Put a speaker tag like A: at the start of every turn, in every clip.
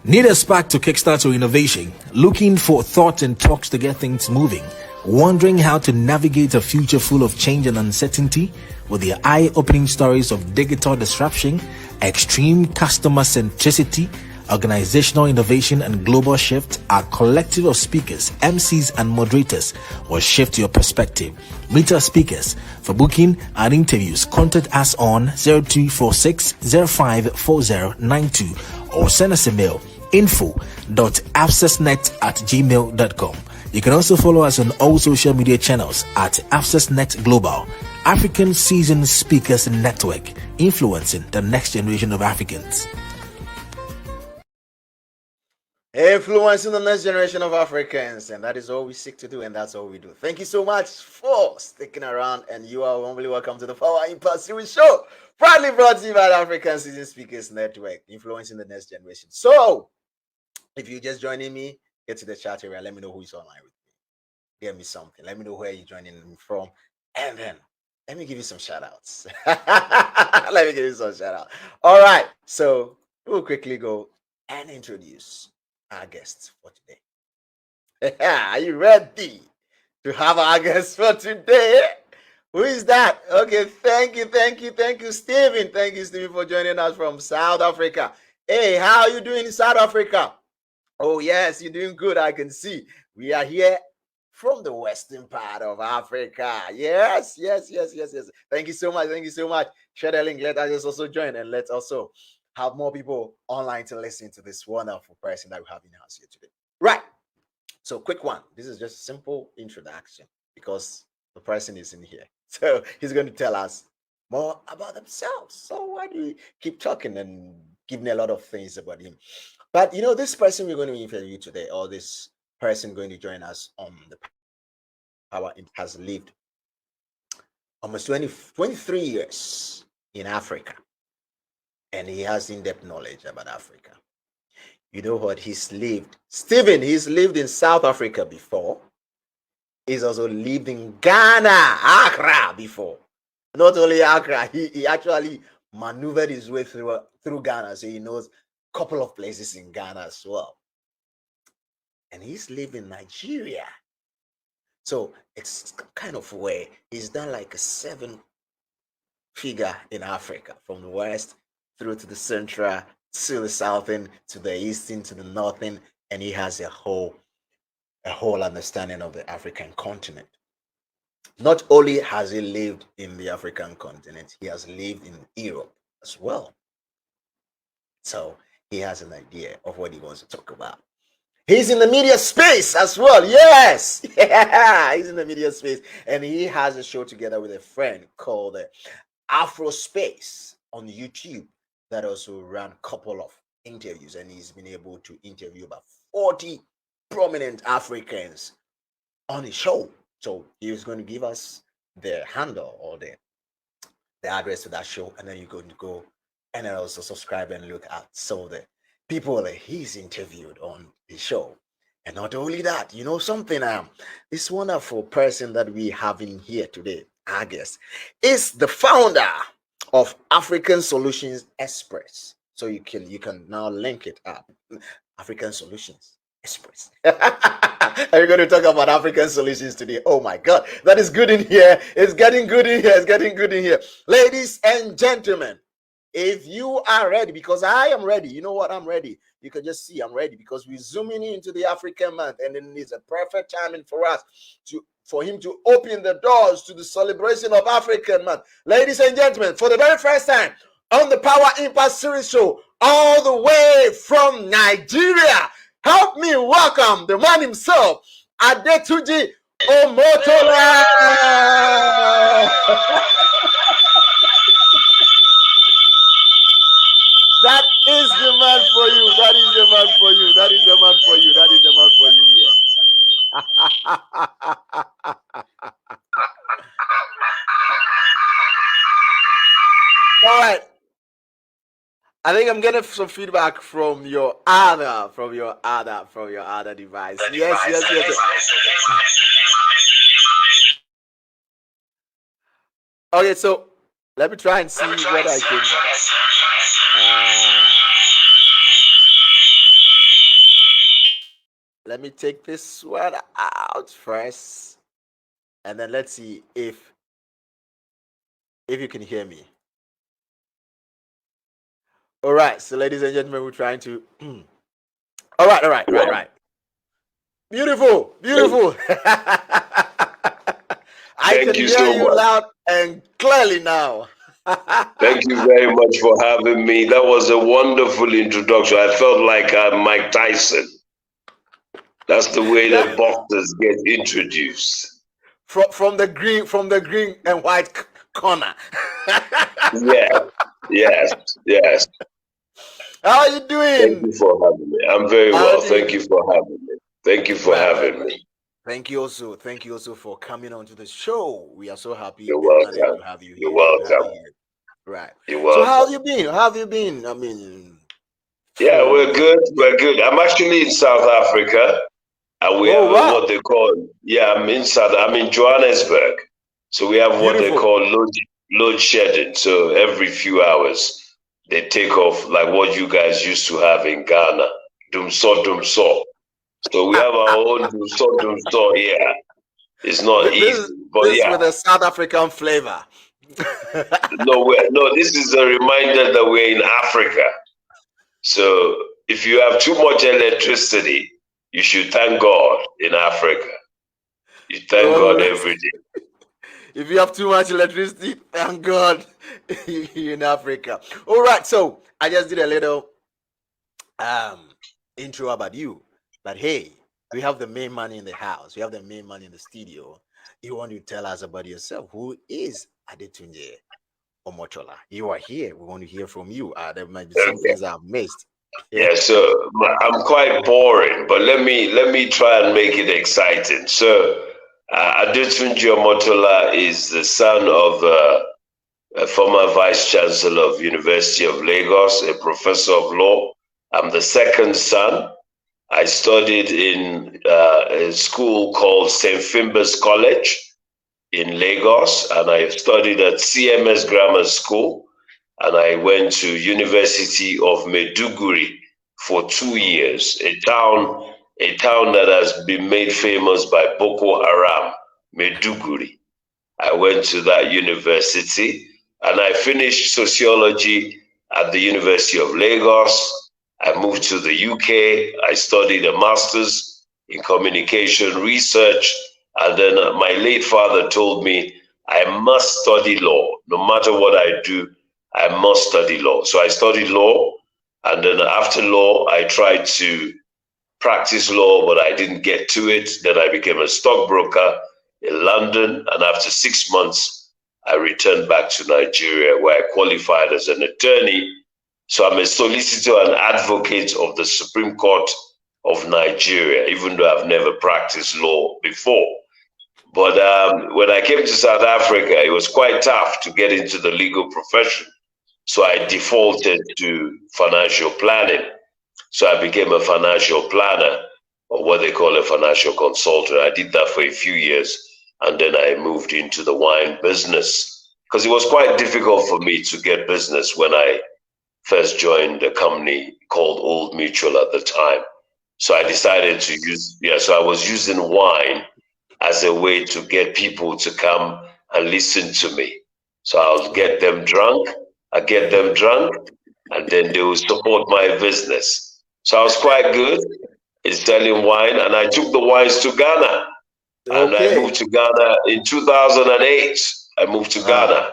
A: Need a spark to kickstart your innovation? Looking for thoughts and talks to get things moving? Wondering how to navigate a future full of change and uncertainty? With the eye-opening stories of digital disruption, extreme customer centricity, organizational innovation, and global shift, our collective of speakers, MCs, and moderators will shift your perspective. Meet our speakers. For booking and interviews, contact us on 0246 054092 or send us a mail info.abscessnet@gmail.com. You can also follow us on all social media channels at AbscessNet Global, African Seasoned Speakers Network, influencing the next generation of Africans.
B: Influencing the next generation of Africans, and that is all we seek to do, and that's all we do. Thank you so much for sticking around, and you are warmly welcome to the Power Impact Series show, proudly brought to you by the African Seasoned Speakers Network, influencing the next generation. So, if you're just joining me, get to the chat area. Let me know who's online with me. Give me something. Let me know where you're joining me from, and then let me give you some shout outs. Let me give you some shout outs. All right, so we'll quickly go and introduce our guests for today. Are you ready to have our guests for today? Who is that? Okay, thank you, Stephen. Thank you, Stephen, for joining us from South Africa. Hey, how are you doing in South Africa? Oh, yes, you're doing good. I can see. We are here from the western part of Africa. Yes. Thank you so much. Share the link. Let us also join, and let's also have more people online to listen to this wonderful person that we have in the house here today. Right. So quick one. This is just a simple introduction because the person is in here. So he's going to tell us more about themselves. So why do we keep talking and giving a lot of things about him? But this person we're going to interview today, or this person going to join us on the Power, has lived almost 23 years in Africa. And he has in-depth knowledge about Africa. You know what? He's lived in South Africa before. He's also lived in Ghana, Accra before. Not only Accra, he actually maneuvered his way through Ghana, so he knows a couple of places in Ghana as well. And he's lived in Nigeria. So it's kind of where he's done like a 7-figure in Africa, from the west through to the central, to the southern, to the eastern, to the northern, and he has a whole understanding of the African continent. Not only has he lived in the African continent, he has lived in Europe as well. So he has an idea of what he wants to talk about. He's in the media space as well. Yes. Yeah, he's in the media space. And he has a show together with a friend called Afro Space on YouTube that also ran a couple of interviews, and he's been able to interview about 40 prominent Africans on his show. So he's going to give us the handle or the address to that show, and then you're going to go and then also subscribe and look at some of the people that he's interviewed on his show. And not only that, something, this wonderful person that we have in here today, I guess, is the founder of African Solutions Express. So you can now link it up. African Solutions Express. Are you going to talk about African solutions today? Oh my God, that is good in here. It's getting good in here. Ladies and gentlemen, if you are ready, because I am ready. You know what? I'm ready. You can just see I'm ready, because we're zooming into the African month, and then it's a perfect timing for us for him to open the doors to the celebration of African month. Ladies and gentlemen, for the very first time on the Power Impact Series show, all the way from Nigeria, help me welcome the man himself, Adetuji Omotola. That is the man for you. All right. I think I'm getting some feedback from your other device. Yes. Okay, so let me try and see what I can. me take this one out first, and then let's see if you can hear me. All right, so ladies and gentlemen, we're trying to. All right. Beautiful. I
C: Thank
B: can
C: you
B: hear
C: so
B: you
C: much.
B: loud and clearly now.
C: Thank you very much for having me. That was a wonderful introduction. I felt like Mike Tyson. That's the way that boxers get introduced.
B: from the green and white corner.
C: Yeah, yes.
B: How are you
C: Thank
B: doing?
C: you for having me. I'm very
B: How
C: well.
B: do you
C: Thank
B: do?
C: you for having me. Thank you for having
B: Right.
C: me.
B: Thank you also. Thank you also for coming on to the show. We are so happy
C: You're
B: and honored
C: welcome.
B: to have you
C: You're
B: here.
C: welcome.
B: Right.
C: You're
B: So how
C: welcome.
B: have you been? How have you been? I mean,
C: Yeah, we're
B: for
C: good.
B: yeah.
C: We're good. I'm actually in South Africa, and we
B: Oh
C: have
B: wow,
C: what they call. Yeah, I'm in Johannesburg. So we have what they
B: beautiful.
C: call load shedding. So every few hours they take off like what you guys used to have in Ghana. Dum so. So we have our own dum so here. It's not
B: This
C: easy. But
B: this
C: yeah,
B: with a South African flavor.
C: no, this is a reminder that we're in Africa. So if you have too much electricity, you should thank God in Africa. You thank
B: All
C: God
B: right.
C: every day.
B: If you have too much electricity, thank God you're in Africa. All right. So I just did a little um intro about you. But hey, we have the main man in the house. We have the main man in the studio. You want to tell us about yourself? Who is Adetunje Omotola? You are here. We want to hear from you. There might be some
C: Okay.
B: things I've missed.
C: Yeah, so I'm quite boring, but let me try and make it exciting. So, Adetunji Omotola is the son of a former vice chancellor of University of Lagos, a professor of law. I'm the second son. I studied in a school called St. Finbar's College in Lagos, and I studied at CMS Grammar School, and I went to University of Maiduguri for 2 years, a town that has been made famous by Boko Haram, Maiduguri. I went to that university and I finished sociology at the University of Lagos. I moved to the UK. I studied a master's in communication research. And then my late father told me I must study law. No matter what I do, I must study law. So I studied law. And then after law, I tried to practice law, but I didn't get to it. Then I became a stockbroker in London, and after 6 months, I returned back to Nigeria where I qualified as an attorney. So I'm a solicitor and advocate of the Supreme Court of Nigeria, even though I've never practiced law before. But when I came to South Africa, it was quite tough to get into the legal profession. So I defaulted to financial planning. So I became a financial planner, or what they call a financial consultant. I did that for a few years, and then I moved into the wine business because it was quite difficult for me to get business when I first joined a company called Old Mutual at the time. So I
B: Okay.
C: decided to so I was using wine as a way to get people to come and listen to me. So I'll get
B: Okay.
C: them drunk, I get them drunk, and then they will support my business. So I was quite good in selling wine, and I took the wines to Ghana, and I
B: Okay.
C: moved to Ghana in 2008. I moved to
B: Wow.
C: Ghana,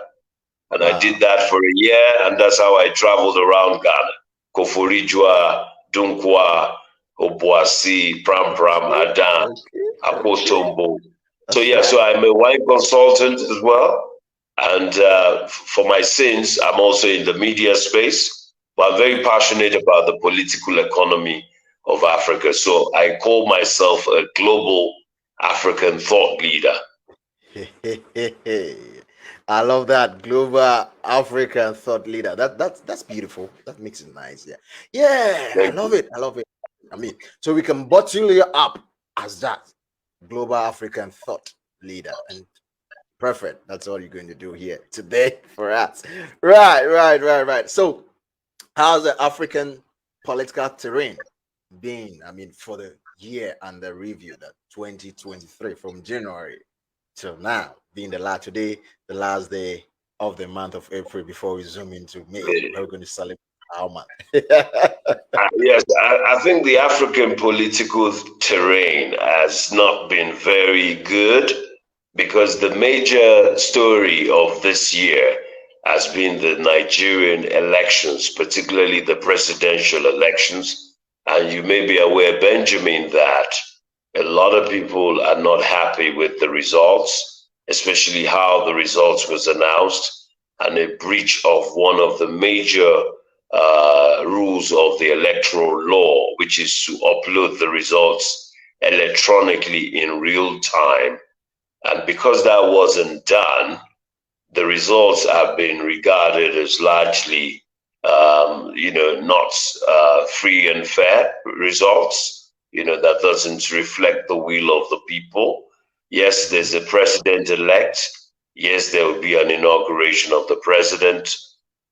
C: and I did
B: Wow.
C: that for a year, and that's how I traveled around Ghana. Koforidua, Dunkwa, Obuasi, Pram Pram,
B: Okay.
C: Adan,
B: Okay. Okay.
C: Akosombo. So
B: That's
C: yeah, so
B: right.
C: I'm a wine consultant as well, and for my sins, I'm also in the media space. But I'm very passionate about the political economy of Africa. So I call myself a global African thought leader.
B: I love that global African thought leader. That's beautiful. That makes it nice. Yeah, yeah. I
C: Thank
B: love
C: you.
B: it. I love it. I mean, so we can bottle you up as that global African thought leader, and perfect. That's all you're going to do here today for us. Right. So, how's the African political terrain been? I mean, for the year under review, that 2023, from January till now, being today, the last day of the month of April before we zoom into May, where we're going to celebrate our month.
C: Yes, I think the African political terrain has not been very good because the major story of this year has been the Nigerian elections, particularly the presidential elections. And you may be aware, Benjamin, that a lot of people are not happy with the results, especially how the results was announced, and a breach of one of the major rules of the electoral law, which is to upload the results electronically in real time. And because that wasn't done, the results have been regarded as largely, not free and fair results. That doesn't reflect the will of the people. Yes, there's a president-elect. Yes, there will be an inauguration of the president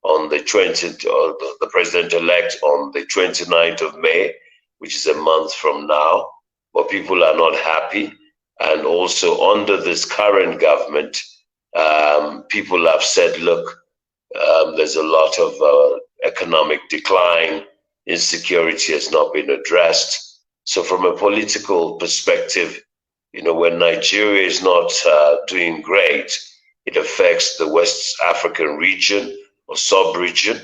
C: on the 20th, or the president-elect on the 29th of May, which is a month from now. But people are not happy. And also under this current government, people have said, look, there's a lot of economic decline, insecurity has not been addressed. So from a political perspective, when Nigeria is not doing great, it affects the West African region or sub-region.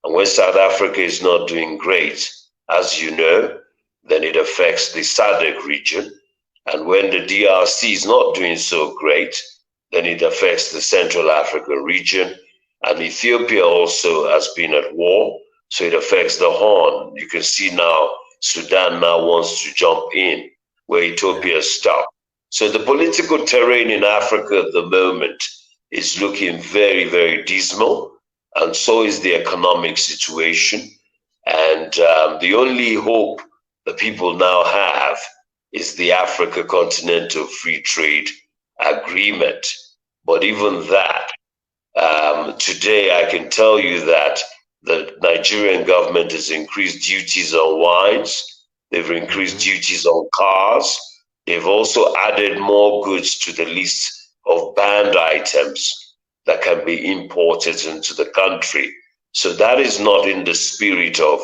C: And when South Africa is not doing great, as you know, then it affects the SADC region. And when the DRC is not doing so great, then it affects the Central African region. And Ethiopia also has been at war, so it affects the Horn. You can see now Sudan now wants to jump in where Ethiopia stopped. So the political terrain in Africa at the moment is looking very, very dismal, and so is the economic situation. And the only hope the people now have is the Africa Continental Free Trade Agreement. But even that, today I can tell you that the Nigerian government has increased duties on wines, they've increased duties on cars, they've also added more goods to the list of banned items that can be imported into the country. So that is not in the spirit of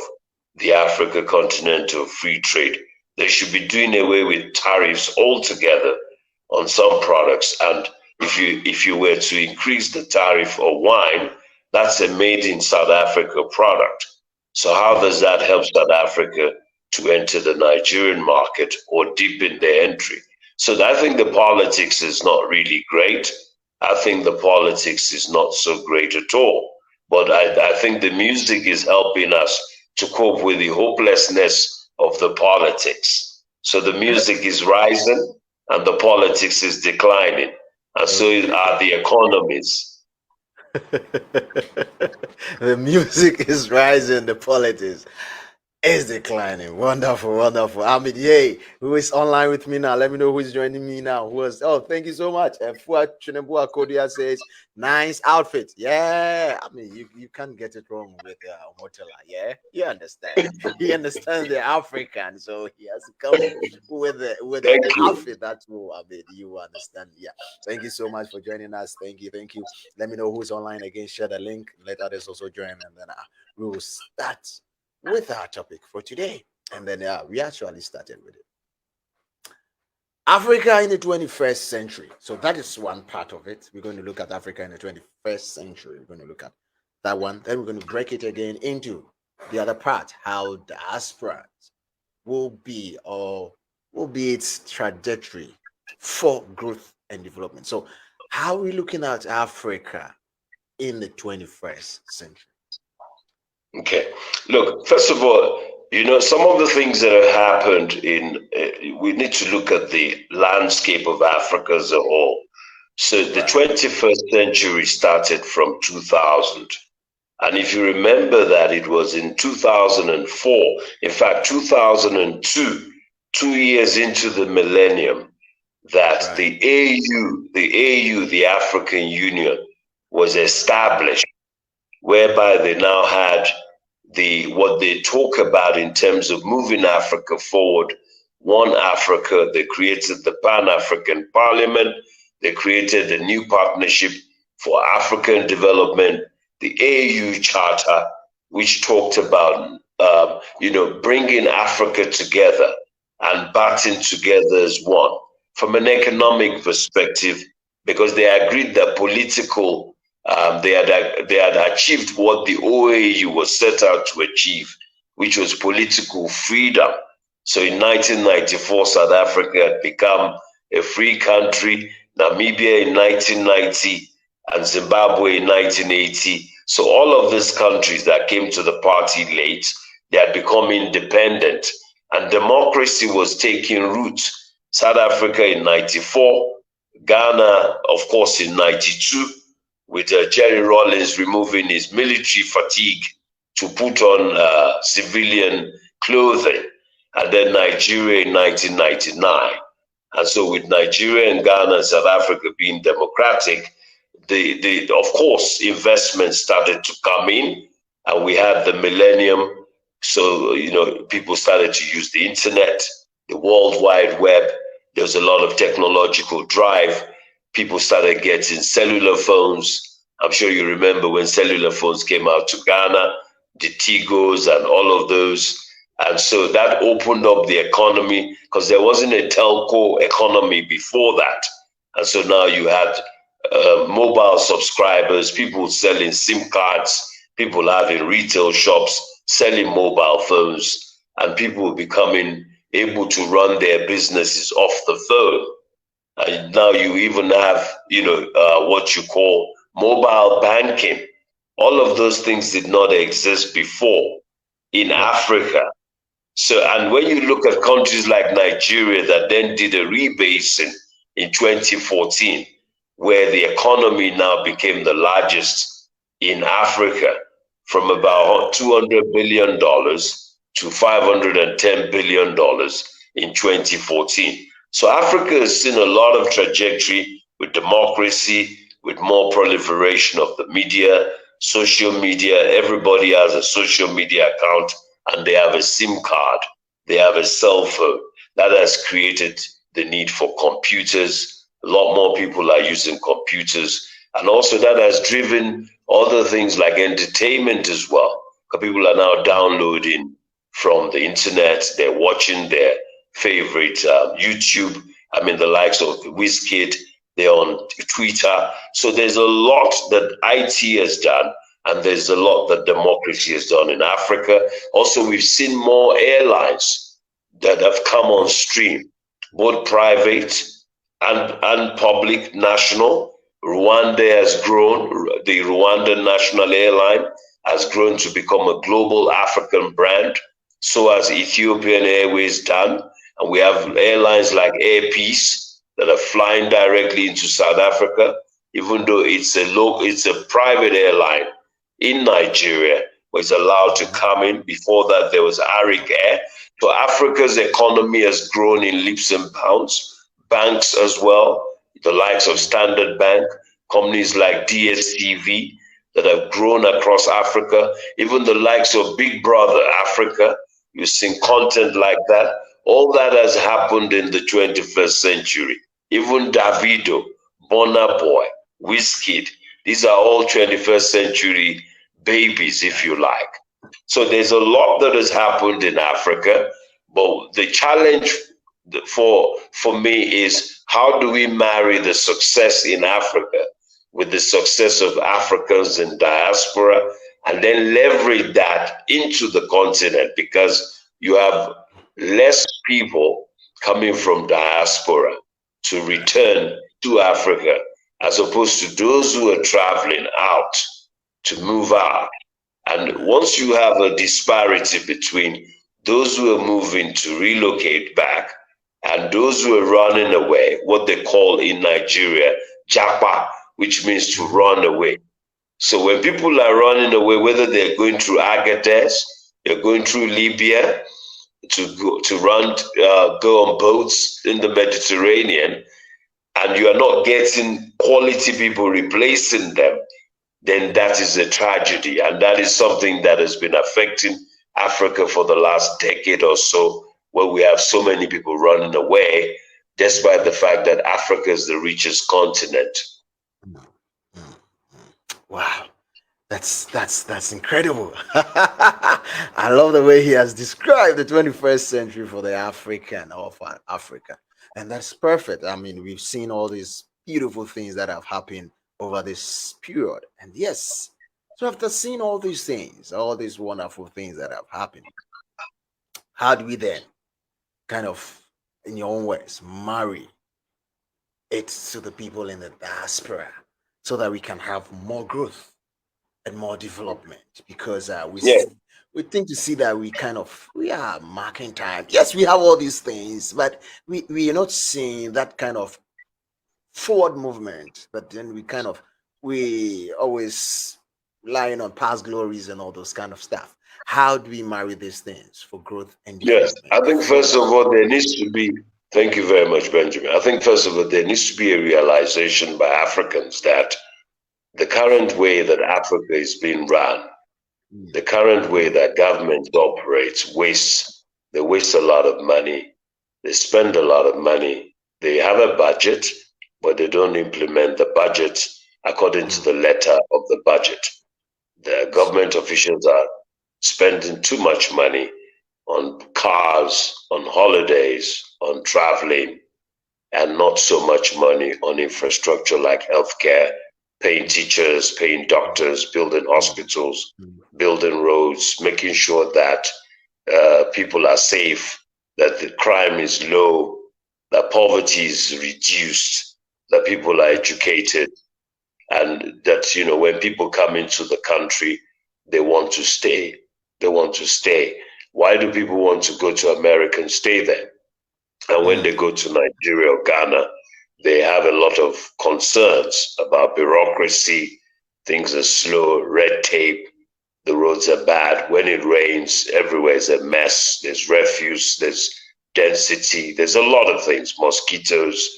C: the Africa Continental Free Trade. They should be doing away with tariffs altogether on some products. And if you were to increase the tariff of wine, that's a made in South Africa product. So how does that help South Africa to enter the Nigerian market or deepen their entry? So I think the politics is not really great. I think the politics is not so great at all. But I think the music is helping us to cope with the hopelessness of the politics. So the music is rising and the politics is declining. And so are the economies.
B: The music is rising, the politics is declining. Wonderful, wonderful. Ahmed, yay. Who is online with me now? Let me know who is joining me now. Thank you so much. Fuad Chinebua Kodia says, nice outfit. Yeah. I mean, you can't get it wrong with Motela. Yeah. You understand. He understands the African, so he has to come with the outfit. That's what I mean. You understand. Yeah. Thank you so much for joining us. Thank you. Thank you. Let me know who's online again. Share the link. Let others also join, and then we will start with our topic for today. And then we actually started with it. Africa in the 21st century. So that is one part of it. We're going to look at Africa in the 21st century. We're going to look at that one. Then we're going to break it again into the other part, how diasporans will be its trajectory for growth and development. So how are we looking at Africa in the 21st century?
C: Okay. Look, first of all, some of the things that have happened we need to look at the landscape of Africa as a whole. So the 21st century started from 2000. And if you remember that it was in 2004, in fact, 2002, 2 years into the millennium, that the AU, the African Union, was established, whereby they now had what they talk about in terms of moving Africa forward One Africa. They created the Pan-African Parliament. They created a new partnership for African development, the AU Charter, which talked about bringing Africa together and batting together as one. From an economic perspective, because they agreed that they had achieved what the OAU was set out to achieve, which was political freedom. So in 1994, South Africa had become a free country, Namibia in 1990, and Zimbabwe in 1980. So all of these countries that came to the party late, they had become independent, and democracy was taking root. South Africa in 94, Ghana, of course, in 92, with Jerry Rawlings removing his military fatigue to put on civilian clothing, and then Nigeria in 1999. And so with Nigeria and Ghana and South Africa being democratic, of course, investments started to come in, and we had the millennium. So, people started to use the internet, the World Wide Web. There was a lot of technological drive. People started getting cellular phones. I'm sure you remember when cellular phones came out to Ghana, the Tigos and all of those. And so that opened up the economy, because there wasn't a telco economy before that. And so now you had mobile subscribers, people selling SIM cards, people having retail shops, selling mobile phones, and people becoming able to run their businesses off the phone. And now you even have, what you call mobile banking. All of those things did not exist before in Africa. So, and when you look at countries like Nigeria that then did a rebasing in 2014, where the economy now became the largest in Africa, from about $200 billion to $510 billion in 2014. So Africa has seen a lot of trajectory with democracy, with more proliferation of the media, social media. Everybody has a social media account, and they have a SIM card. They have a cell phone. That has created the need for computers. A lot more people are using computers. And also that has driven other things like entertainment as well. Because people are now downloading from the internet. They're watching their favorite YouTube. I mean, the likes of WizKid. They're on Twitter. So there's a lot that IT has done, and there's a lot that democracy has done in Africa. Also, we've seen more airlines that have come on stream, both private and public, national. Rwanda has grown. The Rwanda National Airline has grown to become a global African brand. So has Ethiopian Airways done. And we have airlines like Air Peace that are flying directly into South Africa, even though it's a private airline in Nigeria, but it's allowed to come in. Before that, there was Arik Air. So Africa's economy has grown in leaps and bounds. Banks as well, the likes of Standard Bank, companies like DSTV that have grown across Africa, even the likes of Big Brother Africa. You've seen content like that. All that has happened in the 21st century. Even Davido, Burna Boy, WizKid, these are all 21st century babies, if you like. So there's a lot that has happened in Africa, but the challenge for me is, how do we marry the success in Africa with the success of Africans in diaspora, and then leverage that into the continent, because you have less people coming from diaspora to return to Africa, as opposed to those who are traveling out to move out. And once you have a disparity between those who are moving to relocate back and those who are running away, what they call in Nigeria, japa, which means to run away. So when people are running away, whether they're going through Agadez, they're going through Libya, go on boats in the Mediterranean, and you are not getting quality people replacing them, then that is a tragedy. And that is something that has been affecting Africa for the last decade or so, where we have so many people running away, despite the fact that Africa is the richest continent.
B: Wow. That's incredible. I love the way he has described the 21st century for the African of Africa. And that's perfect. I mean, we've seen all these beautiful things that have happened over this period. And yes, so after seeing all these things, all these wonderful things that have happened, how do we then kind of, in your own words, marry it to the people in the diaspora so that we can have more growth and more development? Because
C: Yeah,
B: we think to see that we are marking time. Yes, we have all these things, but we are not seeing that kind of forward movement. But then we always relying on past glories and all those kind of stuff. How do we marry these things for growth and
C: yes.
B: development
C: I think
B: from
C: first of
B: the
C: all, there needs to be, thank you very much, Benjamin. I think first of all, there needs to be a realization by Africans that the current way that Africa is being run, the current way that government operates, they waste a lot of money, they spend a lot of money, they have a budget, but they don't implement the budget according to the letter of the budget. The government officials are spending too much money on cars, on holidays, on traveling, and not so much money on infrastructure like healthcare, paying teachers, paying doctors, building hospitals, building roads, making sure that people are safe, that the crime is low, that poverty is reduced, that people are educated, and that, when people come into the country, they want to stay. They want to stay. Why do people want to go to America and stay there? And when they go to Nigeria or Ghana, they have a lot of concerns about bureaucracy. Things are slow, red tape, the roads are bad. When it rains, everywhere is a mess. There's refuse, there's density, there's a lot of things, mosquitoes,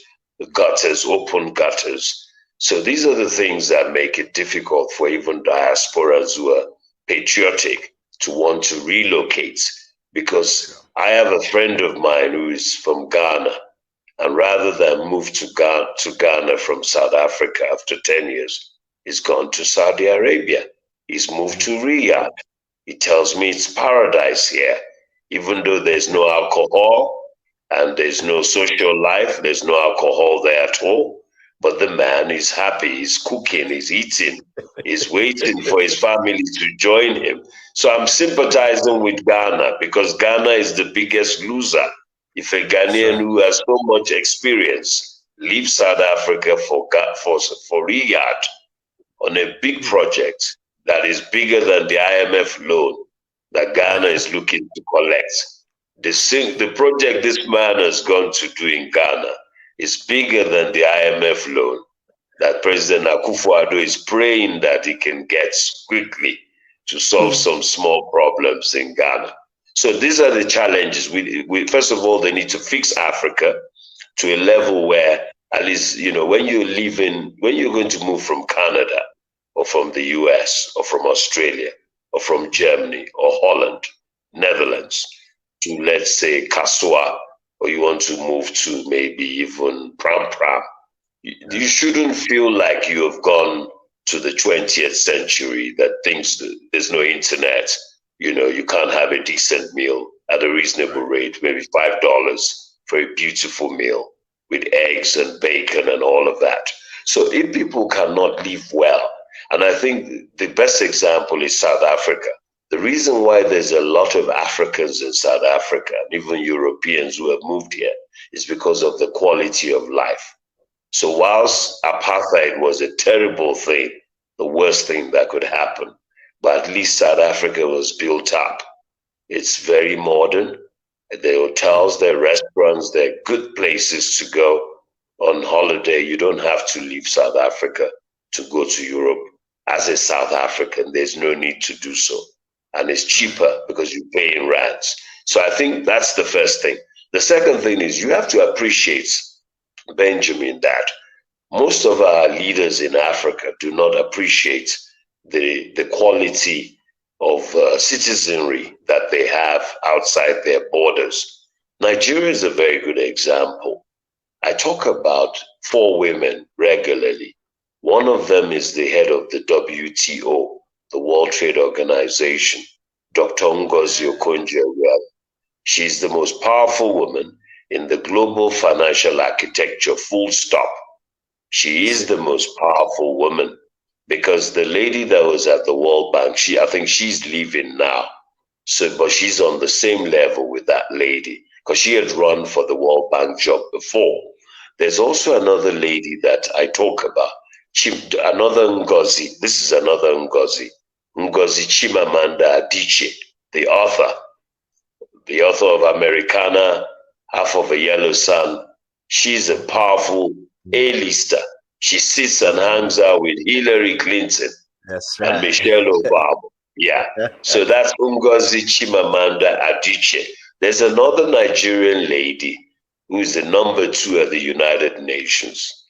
C: gutters, open gutters. So these are the things that make it difficult for even diasporans who are patriotic to want to relocate. Because I have a friend of mine who is from Ghana, and rather than move to Ghana from South Africa after 10 years, he's gone to Saudi Arabia. He's moved to Riyadh. He tells me it's paradise here, even though there's no alcohol and there's no social life, there's no alcohol there at all. But the man is happy, he's cooking, he's eating, he's waiting for his family to join him. So I'm sympathizing with Ghana because Ghana is the biggest loser. If a Ghanaian who has so much experience leaves South Africa for Riyadh on a big project that is bigger than the IMF loan that Ghana is looking to collect, the project this man has gone to do in Ghana is bigger than the IMF loan that President Akufo-Addo is praying that he can get quickly to solve some small problems in Ghana. So these are the challenges. We first of all, they need to fix Africa to a level where at least, when you're going to move from Canada or from the US or from Australia or from Germany or Holland, Netherlands, to let's say Kasua, or you want to move to maybe even Pram Pram, you shouldn't feel like you have gone to the 20th century, that there's no internet, you can't have a decent meal at a reasonable rate, maybe $5 for a beautiful meal with eggs and bacon and all of that. So if people cannot live well, and I think the best example is South Africa. The reason why there's a lot of Africans in South Africa, and even Europeans who have moved here, is because of the quality of life. So whilst apartheid was a terrible thing, the worst thing that could happen, but at least South Africa was built up. It's very modern. The hotels, the restaurants, they're good places to go on holiday. You don't have to leave South Africa to go to Europe. As a South African, there's no need to do so. And it's cheaper because you pay in rands. So I think that's the first thing. The second thing is you have to appreciate, Benjamin, that most of our leaders in Africa do not appreciate the quality of citizenry that they have outside their borders. Nigeria is a very good example. I talk about 4 women regularly. One of them is the head of the WTO, the World Trade Organization, Dr. Ngozi Okonjo-Iweala. She's the most powerful woman in the global financial architecture, full stop. She is the most powerful woman because the lady that was at the World Bank, I think she's leaving now. So, but she's on the same level with that lady because she had run for the World Bank job before. There's also another lady that I talk about, another Ngozi. This is another Ngozi Chimamanda Adichie, the author of Americana, Half of a Yellow Sun. She's a powerful A-lister. She sits and hangs out with Hillary Clinton and Michelle Obama. Yeah. So that's Ngozi Chimamanda Adichie. There's another Nigerian lady who is the number 2 at the United Nations,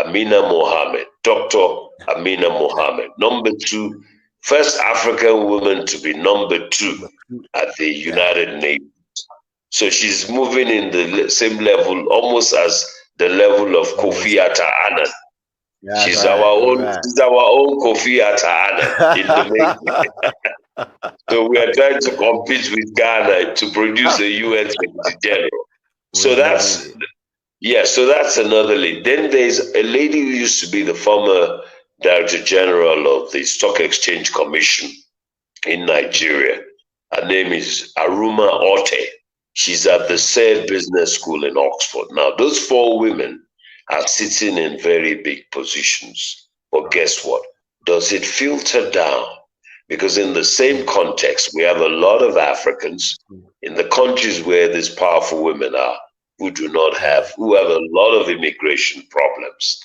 C: Amina Mohammed, Dr. Amina Mohammed, number 2, first African woman to be number 2 at the United Nations. So she's moving in the same level, almost as the level of Kofi Annan. She's our own Kofi Annan in the making. So we are trying to compete with Ghana to produce a UN Secretary General. So that's another lady. Then there's a lady who used to be the former Director General of the Stock Exchange Commission in Nigeria. Her name is Aruma Ote. She's at the Said Business School in Oxford. Now, those 4 women are sitting in very big positions. But guess what? Does it filter down? Because in the same context, we have a lot of Africans in the countries where these powerful women are who have a lot of immigration problems.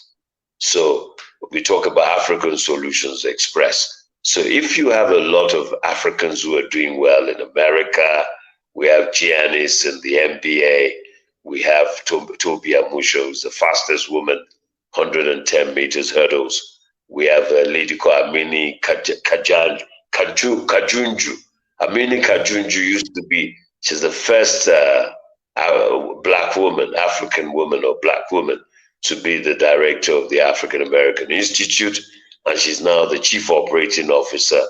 C: So we talk about African Solutions Express. So if you have a lot of Africans who are doing well in America, we have Giannis in the NBA, we have Toby Amusho, who's the fastest woman, 110 meters hurdles. We have a lady called Amini Kajunju. Amini Kajunju used to be, she's the first black woman, African woman or black woman to be the director of the African American Institute, and she's now the chief operating officer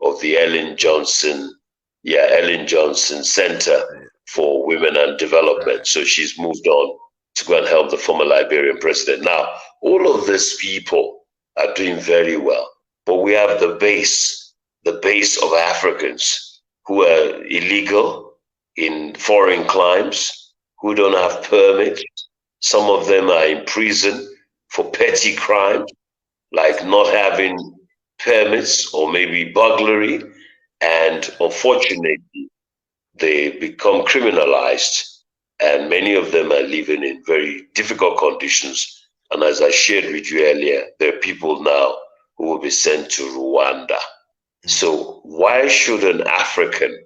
C: of the Ellen Johnson Center for Women and Development. So she's moved on to go and help the former Liberian president. Now, all of these people are doing very well, but we have the base of Africans who are illegal in foreign climes, who don't have permits. Some of them are in prison for petty crimes, like not having permits or maybe burglary. And unfortunately, they become criminalized. And many of them are living in very difficult conditions. And as I shared with you earlier, there are people now who will be sent to Rwanda. So why should an African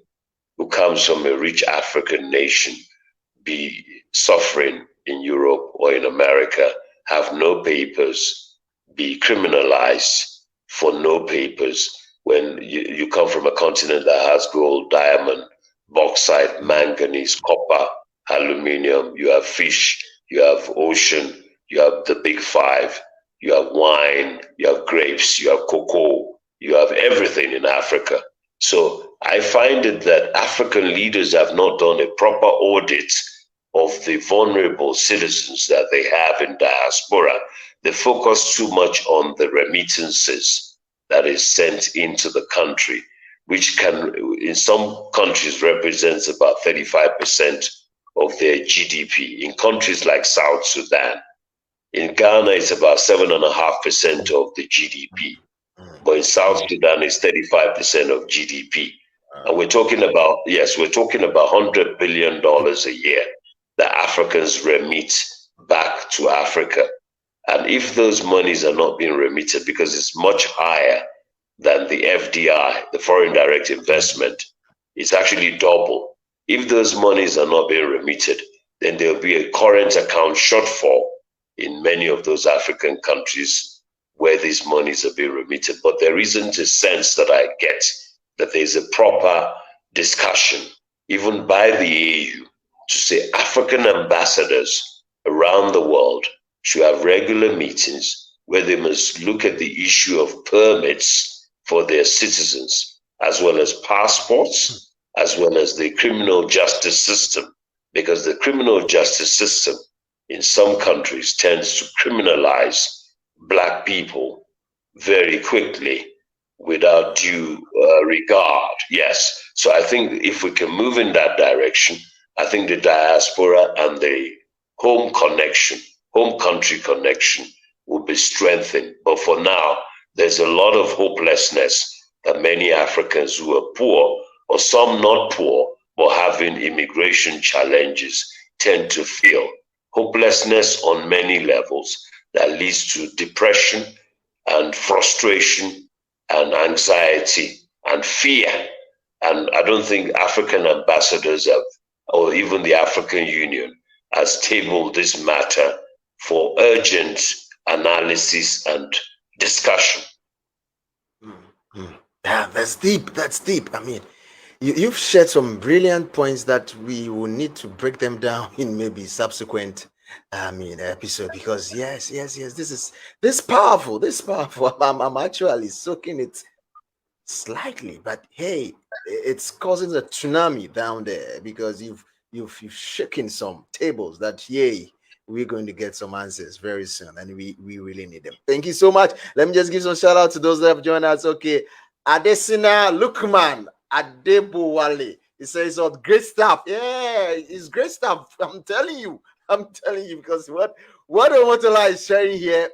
C: who comes from a rich African nation be suffering in Europe or in America, have no papers, be criminalized for no papers, when you come from a continent that has gold, diamond, bauxite, manganese, copper, aluminium, you have fish, you have ocean, you have the big 5, you have wine, you have grapes, you have cocoa, you have everything in Africa. So I find it that African leaders have not done a proper audit of the vulnerable citizens that they have in diaspora. They focus too much on the remittances that is sent into the country, which can, in some countries, represents about 35% of their GDP. In countries like South Sudan, in Ghana, it's about 7.5% of the GDP. But in South Sudan, it's 35% of GDP. And we're talking about $100 billion a year that Africans remit back to Africa. And if those monies are not being remitted, because it's much higher than the FDI, the foreign direct investment, it's actually double. If those monies are not being remitted, then there'll be a current account shortfall in many of those African countries where these monies are being remitted. But there isn't a sense that I get that there's a proper discussion, even by the AU, to say African ambassadors around the world should have regular meetings where they must look at the issue of permits for their citizens, as well as passports, as well as the criminal justice system, because the criminal justice system in some countries tends to criminalize Black people very quickly without due regard. Yes. So I think if we can move in that direction, I think the diaspora and the home connection, home country connection will be strengthened. But for now, there's a lot of hopelessness that many Africans who are poor, or some not poor, but having immigration challenges tend to feel. Hopelessness on many levels that leads to depression and frustration and anxiety and fear. And I don't think African ambassadors have, or even the African Union, has tabled this matter for urgent analysis and discussion.
B: Yeah, that's deep. That's deep. I mean, you've shared some brilliant points that we will need to break them down in maybe subsequent episode, because yes, this is powerful. This powerful. I'm actually soaking it slightly, but hey, it's causing a tsunami down there, because you've shaken some tables that yay, we're going to get some answers very soon, and we really need them. Thank you so much. Let me just give some shout out to those that have joined us. Okay, Adesina Lukman Adebowale. He says, "Oh, great stuff." Yeah, it's great stuff. I'm telling you, because what Omotola is sharing here,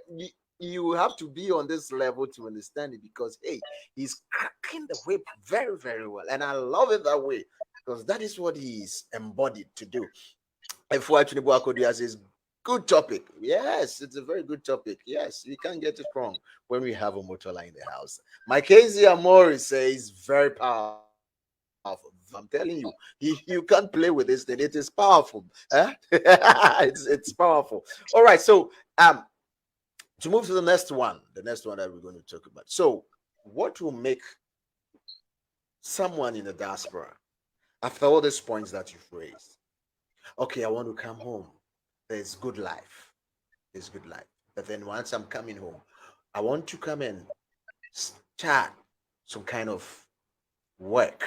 B: you have to be on this level to understand it, because hey, he's cracking the whip very, very well, and I love it that way, because that is what he's embodied to do. F.Y. Chunibuakodia says, good topic. Yes, it's a very good topic. Yes, we can't get it wrong when we have a Omotola in the house. Mackenzie Amori says, very powerful. I'm telling you, you can't play with this thing. It is powerful. Huh? it's powerful. All right, so to move to the next one that we're going to talk about. So, what will make someone in the diaspora, after all these points that you've raised, okay, I want to come home. There's good life. But then once I'm coming home, I want to come and start some kind of work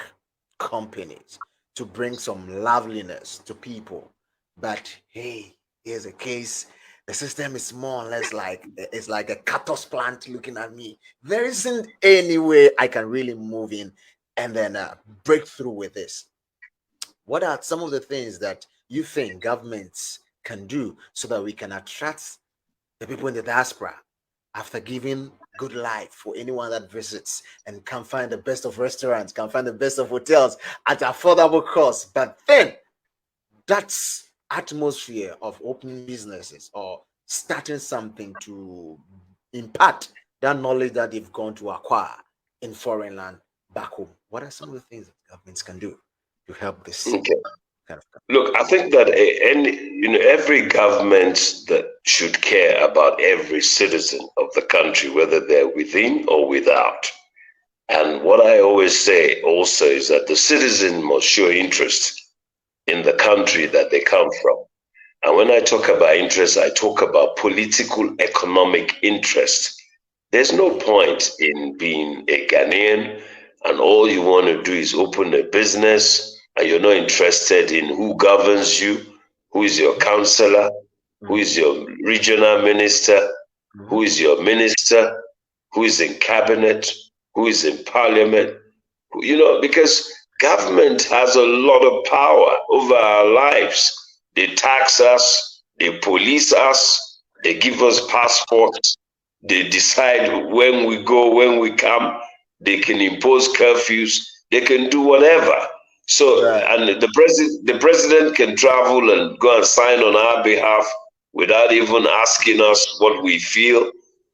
B: companies to bring some loveliness to people. But hey, here's a case. The system is more or less like it's like a cactus plant looking at me. There isn't any way I can really move in and then break through with this. What are some of the things that you think governments can do so that we can attract the people in the diaspora after giving good life for anyone that visits, and can find the best of restaurants, can find the best of hotels at affordable cost? But then that's atmosphere of opening businesses or starting something to impart that knowledge that they've gone to acquire in foreign land back home. What are some of the things that governments can do to help this?
C: Okay. Look, I think that every government that should care about every citizen of the country, whether they're within or without. And what I always say also is that the citizen must show interest in the country that they come from. And when I talk about interest, I talk about political, economic interest. There's no point in being a Ghanaian and all you want to do is open a business, and you're not interested in who governs you, who is your counselor, who is your regional minister, who is your minister, who is in cabinet, who is in parliament, because government has a lot of power over our lives. They tax us, they police us, they give us passports, they decide when we go, when we come, they can impose curfews, they can do whatever. So, and the president can travel and go and sign on our behalf without even asking us what we feel.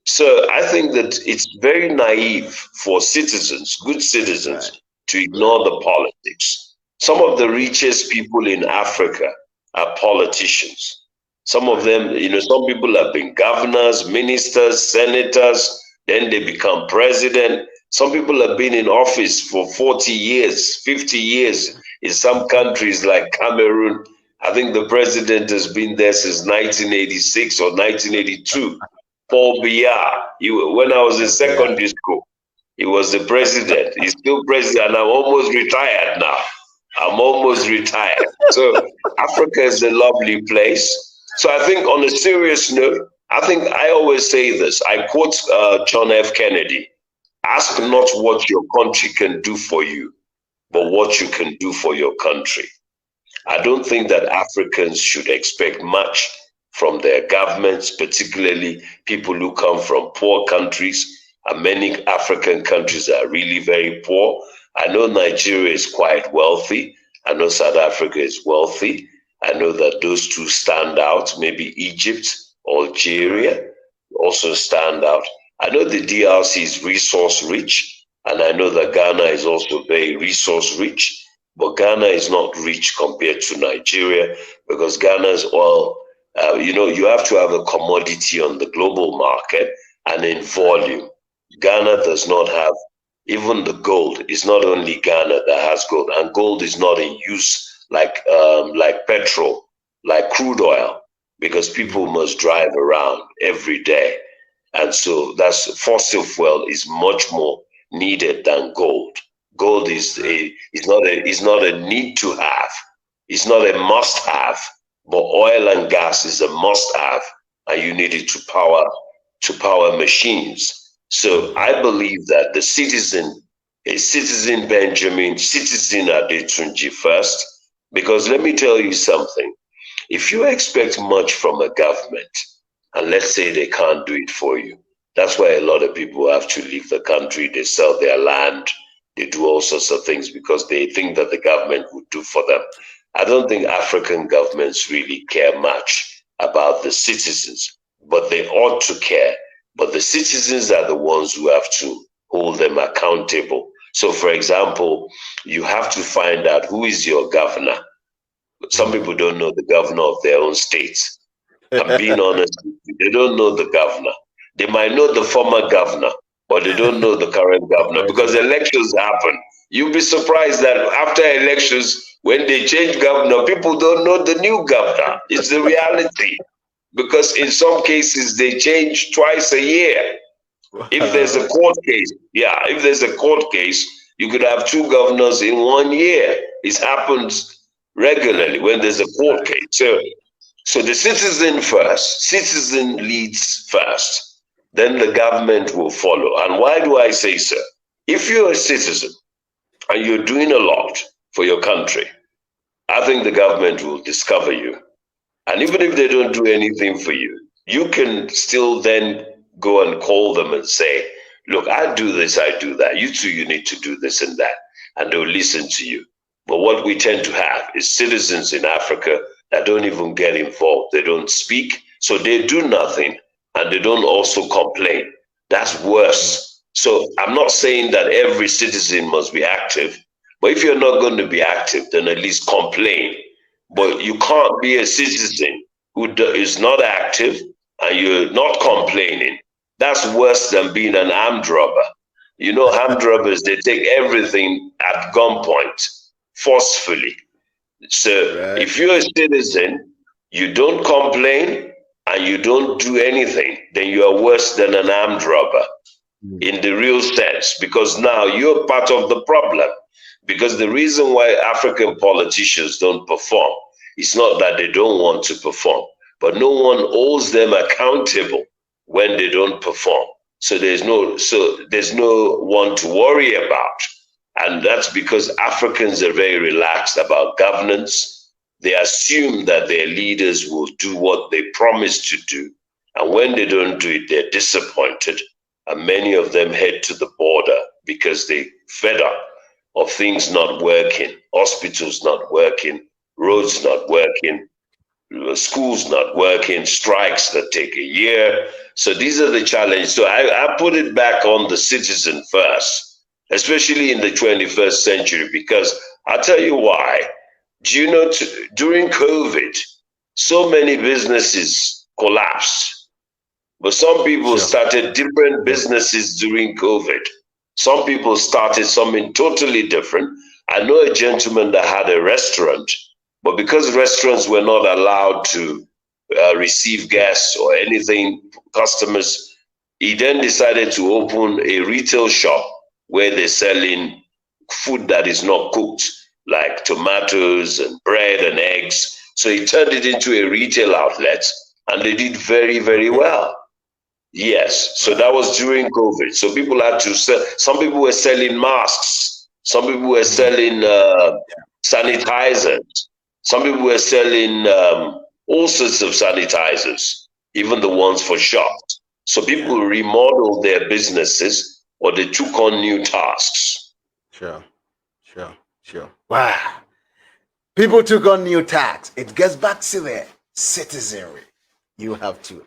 C: So I think that it's very naive for citizens, good citizens, to ignore the politics. Some of the richest people in Africa are politicians. Some of them, some people have been governors, ministers, senators, then they become president. Some people have been in office for 40 years, 50 years in some countries like Cameroon. I think the president has been there since 1986 or 1982. Paul Biya, when I was in secondary school, he was the president. He's still president, and I'm almost retired now. I'm almost retired. So Africa is a lovely place. So I think on a serious note, I think I always say this. I quote John F. Kennedy, ask not what your country can do for you, but what you can do for your country. I don't think that Africans should expect much from their governments, particularly people who come from poor countries. And many African countries are really very poor. I know Nigeria is quite wealthy. I know South Africa is wealthy. I know that those two stand out. Maybe Egypt, Algeria also stand out. I know the DRC is resource rich, and I know that Ghana is also very resource rich. But Ghana is not rich compared to Nigeria because Ghana's oil, you have to have a commodity on the global market and in volume. Ghana does not have, even the gold. It's not only Ghana that has gold, and gold is not in use like petrol, like crude oil, because people must drive around every day. And so that's fossil fuel is much more needed than gold. Gold is not a need to have. It's not a must have, but oil and gas is a must have, and you need it to power machines. So I believe that the citizen Benjamin, citizen Adetunji first, because let me tell you something. If you expect much from a government, and let's say they can't do it for you, that's why a lot of people have to leave the country. They sell their land. They do all sorts of things because they think that the government would do for them. I don't think African governments really care much about the citizens, but they ought to care. But the citizens are the ones who have to hold them accountable. So, for example, you have to find out who is your governor. Some people don't know the governor of their own states. I'm being honest, they don't know the governor. They might know the former governor, but they don't know the current governor because elections happen. You'll be surprised that after elections, when they change governor, people don't know the new governor. It's the reality. Because in some cases, they change twice a year. If there's a court case, you could have two governors in 1 year. It happens regularly when there's a court case. So the citizen first, citizen leads first, then the government will follow. And why do I say so? If you're a citizen and you're doing a lot for your country, I think the government will discover you. And even if they don't do anything for you, you can still then go and call them and say, look, I do this, I do that. You too, you need to do this and that. And they'll listen to you. But what we tend to have is citizens in Africa that don't even get involved. They don't speak, so they do nothing, and they don't also complain. That's worse. So I'm not saying that every citizen must be active, but if you're not going to be active, then at least complain. But you can't be a citizen who is not active and you're not complaining. That's worse than being an armed robber. You know, armed robbers, they take everything at gunpoint, forcefully. So if you're a citizen, you don't complain and you don't do anything, then you are worse than an armed robber in the real sense, because now you're part of the problem. Because the reason why African politicians don't perform is not that they don't want to perform, but no one holds them accountable when they don't perform. So there's no one to worry about. And that's because Africans are very relaxed about governance. They assume that their leaders will do what they promise to do. And when they don't do it, they're disappointed. And many of them head to the border because they're fed up of things not working, hospitals not working, roads not working, schools not working, strikes that take a year. So these are the challenges. So I put it back on the citizen first, especially in the 21st century, because I'll tell you why. Do you know, during COVID, so many businesses collapsed, but some people started different businesses during COVID. Some people started something totally different. I know a gentleman that had a restaurant But because restaurants were not allowed to receive guests or anything, customers, he then decided to open a retail shop where they're selling food that is not cooked, like tomatoes and bread and eggs. So he turned it into a retail outlet, and they did very, very well. Yes, so that was during COVID. So people had to sell. Some people were selling masks. Some people were selling sanitizers. Some people were selling all sorts of sanitizers, even the ones for shops. So people remodeled their businesses, or they took on new tasks.
B: Sure. Wow. People took on new tasks. It gets back to the citizenry. You have to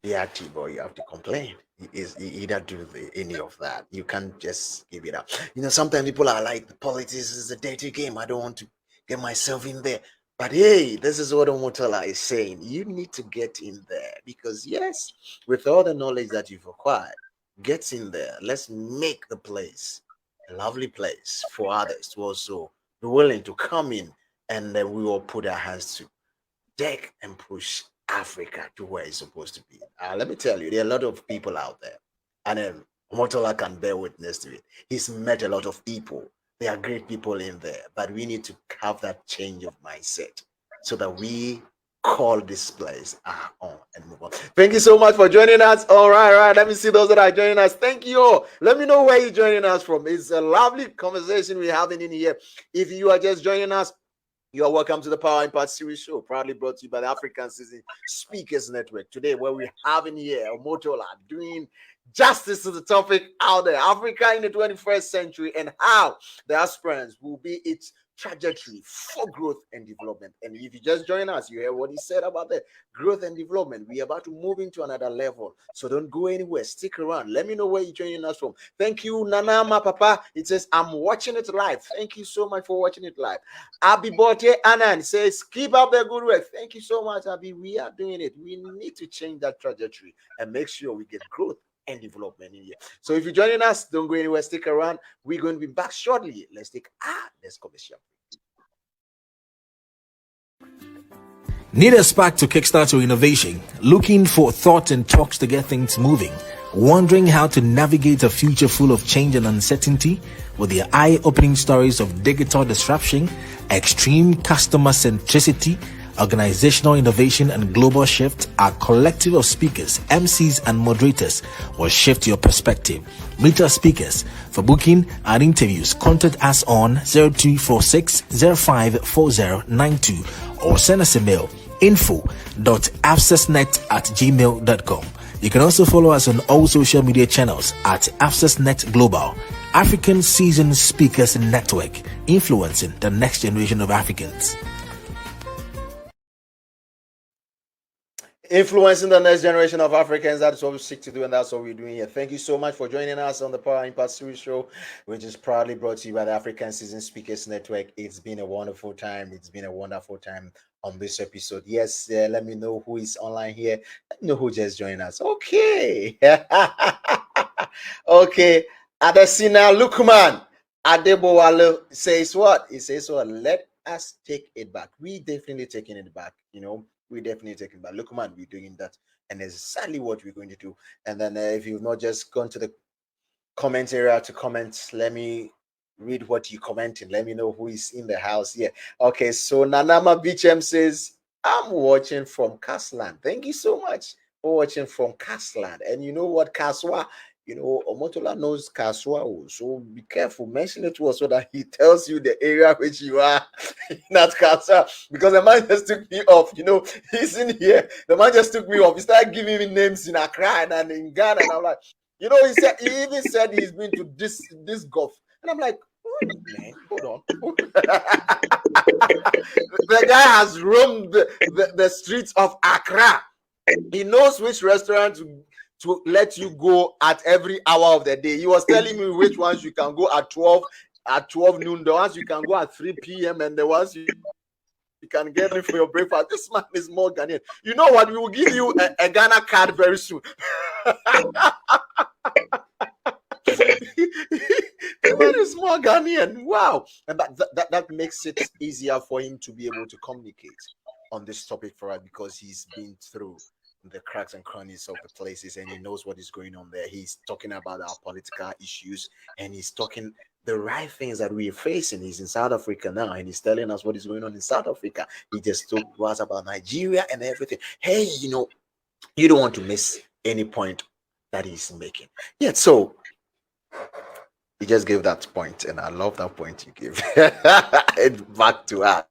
B: be active or you have to complain. You don't do any of that. You can't just give it up. Sometimes people are like, politics is a dirty game. I don't want to get myself in there. But hey, this is what Omotola is saying. You need to get in there because, yes, with all the knowledge that you've acquired, get in there. Let's make the place a lovely place for others to also be willing to come in, and then we will put our hands to deck and push Africa to where it's supposed to be. Let me tell you, there are a lot of people out there, and Omotola can bear witness to it. He's met a lot of people. There are great people in there, but we need to have that change of mindset so that we call this place our own and move on. Thank you so much for joining us. All right. Let me see those that are joining us. Thank you all. Let me know where you're joining us from. It's a lovely conversation we're having in here. If you are just joining us, you are welcome to the Power Impact Series Show, proudly brought to you by the African Citizen Speakers Network. Today, where we're having here Omotola doing justice to the topic out there, Africa in the 21st century, and how the Diasporans will be its trajectory for growth and development. And if you just join us, you hear what he said about the growth and development. We're about to move into another level. So don't go anywhere. Stick around. Let me know where you're joining us from. Thank you, Nanama Papa. It says, I'm watching it live. Thank you so much for watching it live. Abi Bote Anan says, keep up the good work. Thank you so much, Abi. We are doing it. We need to change that trajectory and make sure we get growth and development in here. So if you're joining us, don't go anywhere. Stick around. We're going to be back shortly. Let's take let's commercial.
A: Need a spark to kickstart your innovation? Looking for thought and talks to get things moving? Wondering how to navigate a future full of change and uncertainty? With the eye-opening stories of digital disruption, extreme customer centricity, organizational innovation, and global shift, our collective of speakers, MCs, and moderators will shift your perspective. Meet our speakers. For booking and interviews, contact us on 0246 054092 or send us a mail info.accessnet@gmail.com. You can also follow us on all social media channels at AccessNet Global, African Seasoned Speakers Network, influencing the next generation of Africans.
B: Influencing the next generation of Africans. That is what we seek to do, and that's what we're doing here. Thank you so much for joining us on the Power Impact Series Show, which is proudly brought to you by the African Seasoned Speakers Network. It's been a wonderful time. It's been a wonderful time on this episode. Yes, let me know who is online here. Let me know who just joined us. Okay. Okay. Adesina Lukman Adebowale says what? He says what? Let us take it back. We definitely taking it back, we definitely taking it back. Lukman, we're doing that, and exactly what we're going to do. And then if you've not just gone to the comment area to comment, let me read what you're commenting. Let me know who is in the house here. Okay, so Nanama Bichem says, I'm watching from Kasland. Thank you so much for watching from Kasland. And you know what, Kaswa? Omotola knows Kaswa, so be careful. Mention it to us so that he tells you the area which you are, not Kaswa. Because the man just took me off. He's in here. The man just took me off. He started giving me names in Accra and in Ghana, and I'm like, he even said he's been to this golf, and I'm like, man, hold on. The guy has roamed the streets of Accra. He knows which restaurant to let you go at every hour of the day. He was telling me which ones you can go at 12 noon, the ones you can go at 3 p.m. and the ones you can get for your breakfast. This man is more Ghanaian. You know what? We will give you a Ghana card very soon. Very small Ghanaian. Wow. And that makes it easier for him to be able to communicate on this topic for us, because he's been through the cracks and crannies of the places and he knows what is going on there. He's talking about our political issues and he's talking the right things that we're facing. He's in South Africa now and he's telling us what is going on in South Africa. He just talked to us about Nigeria and everything. Hey, you don't want to miss any point that he's making. Yeah, so he just gave that point, and I love that point you gave. It back to us.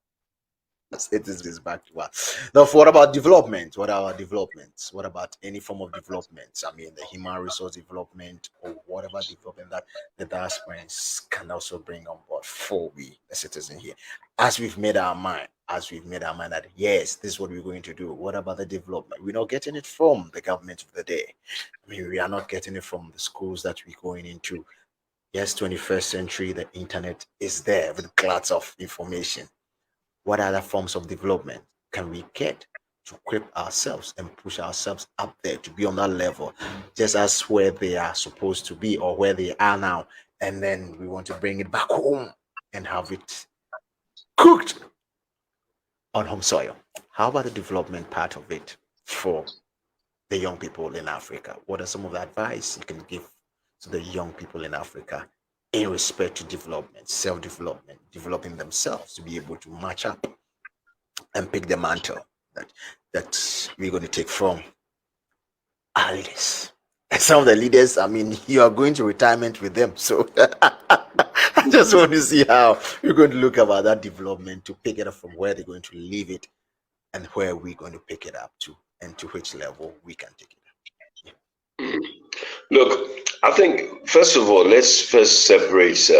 B: It is back to us. Now, what about development? What are our developments? What about any form of development? I mean, the human resource development or whatever development that the diasporans can also bring on board for we, the citizen here. As we've made our mind that yes, this is what we're going to do. What about the development? We're not getting it from the government of the day. I mean, we are not getting it from the schools that we're going into. Yes, 21st century, the internet is there with gluts of information. What other forms of development can we get to equip ourselves and push ourselves up there to be on that level, just as where they are supposed to be or where they are now? And then we want to bring it back home and have it cooked on home soil. How about the development part of it for the young people in Africa? What are some of the advice you can give to the young people in Africa in respect to development, self-development, developing themselves to be able to match up and pick the mantle that we're going to take from our leaders? And some of the leaders, I mean, you are going to retirement with them. So I just want to see how you're going to look about that development to pick it up from where they're going to leave it and where we're going to pick it up to and to which level we can take it up. Yeah.
C: Look, I think, first of all, let's first separate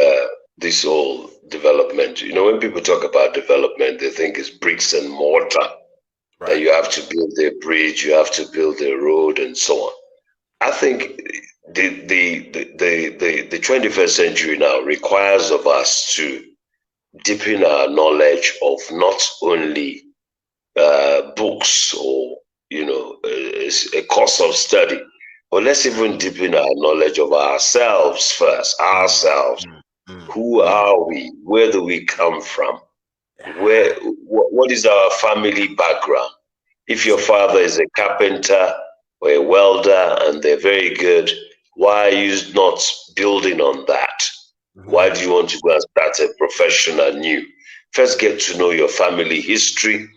C: this whole development. When people talk about development, they think it's bricks and mortar. Right. That you have to build a bridge, you have to build a road, and so on. I think the 21st century now requires of us to deepen our knowledge of not only books or a course of study, but let's even deepen our knowledge of ourselves first. Ourselves. Who are we? Where do we come from? What is our family background? If your father is a carpenter or a welder and they're very good, why are you not building on that? Why do you want to go and start a profession anew? First, get to know your family history.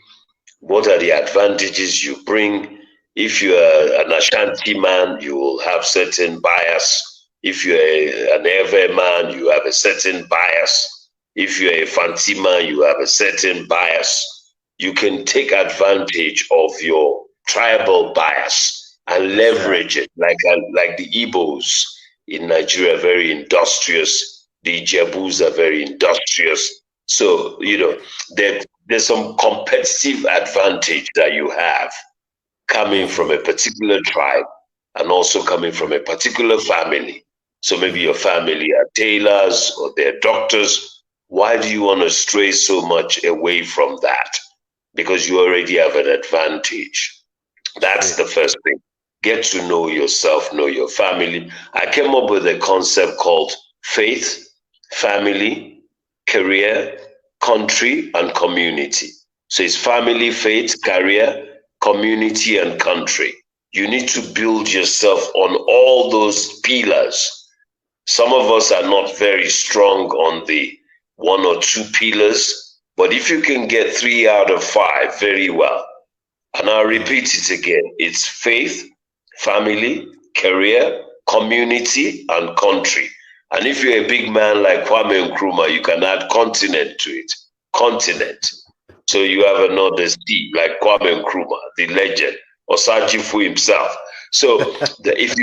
C: What are the advantages you bring? If you're an Ashanti man, you will have certain bias. If you're an Ewe man, you have a certain bias. If you're a Fanti man, you have a certain bias. You can take advantage of your tribal bias and leverage it, like the Igbos in Nigeria, very industrious. The Ijebus are very industrious. So, there's some competitive advantage that you have coming from a particular tribe and also coming from a particular family. So maybe your family are tailors or they're doctors. Why do you want to stray so much away from that? Because you already have an advantage. That's the first thing. Get to know yourself, know your family. I came up with a concept called faith, family, career, country, and community. So it's family, faith, career, community, and country. You need to build yourself on all those pillars. Some of us are not very strong on the 1 or 2 pillars, but if you can get 3 out of 5, very well. And I'll repeat it again. It's faith, family, career, community, and country. And if you're a big man like Kwame Nkrumah, you can add continent to it. Continent. So you have another C, like Kwame Nkrumah, the legend, Osajifu himself. So if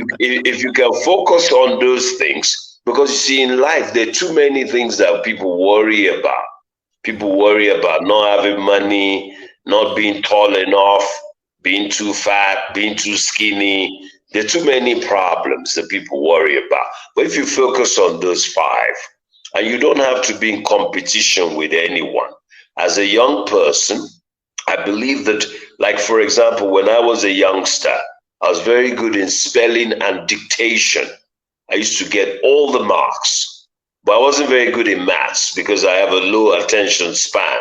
C: you can focus on those things, because you see in life, there are too many things that people worry about. People worry about not having money, not being tall enough, being too fat, being too skinny. There are too many problems that people worry about. But if you focus on those 5, and you don't have to be in competition with anyone. As a young person, I believe that, like, for example, when I was a youngster, I was very good in spelling and dictation. I used to get all the marks. but I wasn't very good in maths because I have a low attention span.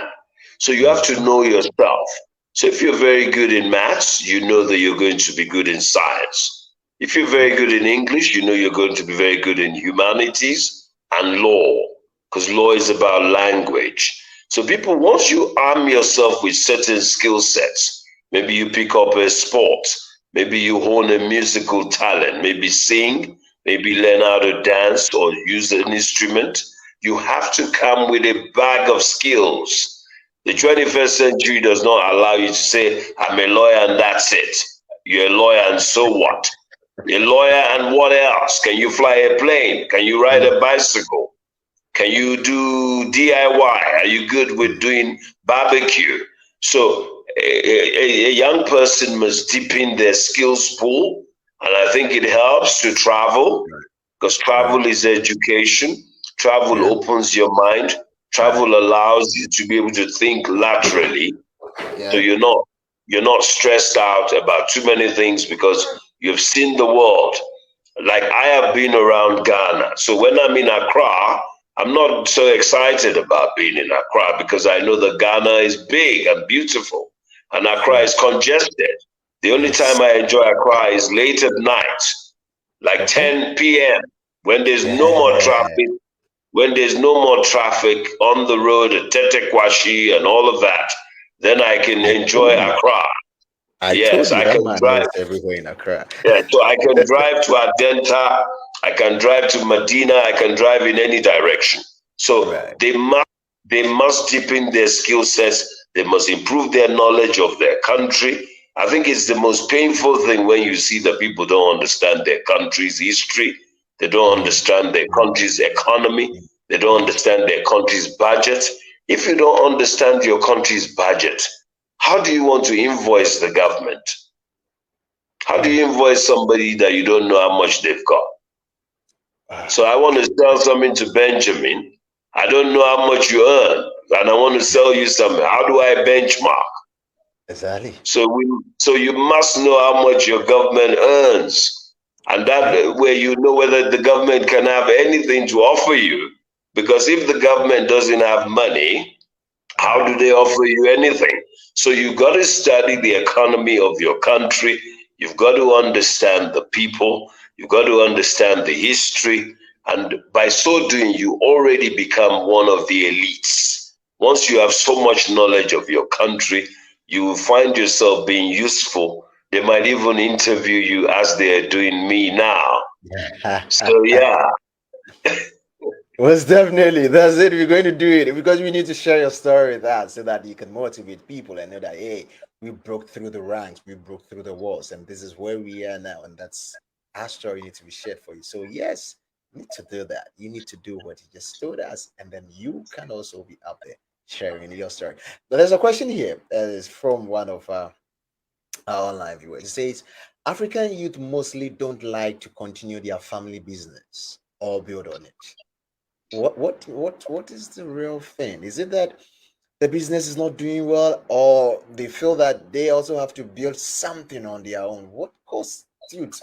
C: So you have to know yourself. So if you're very good in maths, you know that you're going to be good in science. If you're very good in English, you know you're going to be very good in humanities and law, because law is about language. So people, once you arm yourself with certain skill sets, maybe you pick up a sport, maybe you hone a musical talent, maybe sing, maybe learn how to dance or use an instrument, you have to come with a bag of skills. The 21st century does not allow you to say, I'm a lawyer and that's it. You're a lawyer and so what? A lawyer and what else? Can you fly a plane? Can you ride a bicycle? Can you do DIY? Are you good with doing barbecue? So a young person must deepen their skills pool. And I think it helps to travel, because travel is education. Travel opens your mind. Travel allows you to be able to think laterally. So you're not stressed out about too many things because you've seen the world. Like I have been around Ghana. So when I'm in Accra, I'm not so excited about being in Accra because I know that Ghana is big and beautiful and Accra is congested. The only time I enjoy Accra is late at night, like 10 p.m. when there's no more traffic, when there's no more traffic on the road at Tetekwashi and all of that, then I can enjoy Accra.
B: I can drive everywhere in Accra.
C: Yeah, so I can drive to Adenta, I can drive to Medina, I can drive in any direction. So they must deepen their skill sets, they must improve their knowledge of their country. I think it's the most painful thing when you see that people don't understand their country's history, they don't understand their country's economy, they don't understand their country's budget. If you don't understand your country's budget, how do you want to invoice the government? How do you invoice somebody that you don't know how much they've got? So I want to sell something to Benjamin. I don't know how much you earn, and I want to sell you something. How do I benchmark?
B: Exactly.
C: So you must know how much your government earns, and that way you know whether the government can have anything to offer you. Because if the government doesn't have money, how do they offer you anything? So you've got to study the economy of your country. You've got to understand the people. You've got to understand the history. And by so doing, you already become one of the elites. Once you have so much knowledge of your country, you will find yourself being useful. They might even interview you as they're doing me now. So, yeah.
B: Most definitely. That's it. We're going to do it because we need to share your story with us so that you can motivate people and know that, hey, we broke through the ranks, we broke through the walls, and this is where we are now. And that's our story need to be shared for you. So, yes, you need to do that. You need to do what you just told us, and then you can also be up there sharing your story. But there's a question here that is from one of our online viewers. It says, African youth mostly don't like to continue their family business or build on it. What is the real thing? Is it that the business is not doing well, or they feel that they also have to build something on their own? What constitutes